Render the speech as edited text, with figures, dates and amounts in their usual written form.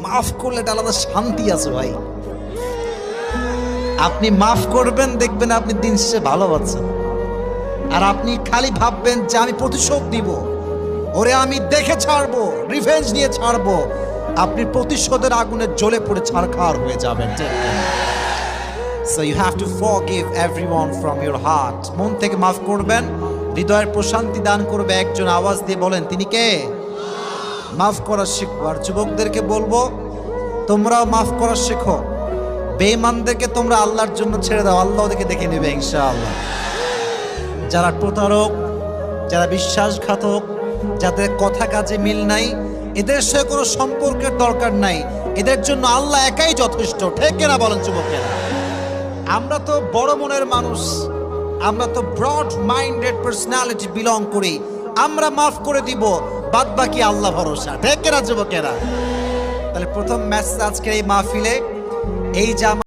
মাফ করলে একটা আলাদা শান্তি আছে ভাই। আপনি মাফ করবেন, দেখবেন আপনি দিন শেষে ভালো পাচ্ছেন। আর আপনি খালি ভাববেন যে আমি প্রতিশোধ দিব, ওরে আমি দেখে ছাড়বো, রিভেঞ্জ নিয়ে ছাড়বো, আপনি প্রতিশোধের আগুনে জ্বলে পড়ে ছারখার হয়ে যাবেন। So you have to forgive everyone from your heart. মন থেকে মাফ করবেন, হৃদয়ের প্রশান্তি দান করবে। একজন আওয়াজ দিয়ে বলেন, তিনি কে? মাফ করা শিখবো। আর যুবকদেরকে বলবো, তোমরাও মাফ করা শেখো। বেঈমানদেরকে তোমরা আল্লাহর জন্য ছেড়ে দাও, আল্লাহ ওদেরকে দেখে নেবে ইনশাআল্লাহ। যারা প্রতারক, যারা বিশ্বাসঘাতক, যাদের কথা কাজে মিল নাই, এদের সাথে কোনো সম্পর্কের দরকার নাই। এদের জন্য আল্লাহ একাই যথেষ্ট। ঠিক কিনা বলেন যুবকেরা? আমরা তো বড় মনের মানুষ, আমরা তো ব্রড মাইন্ডেড পার্সোনালিটি বিলং করি। আমরা মাফ করে দিব, বাদ বাকি আল্লাহ ভরসা। ঠিক কিনা যুবকেরা? তাহলে প্রথম মেসেজ আজকের এই মাহফিলে এই যে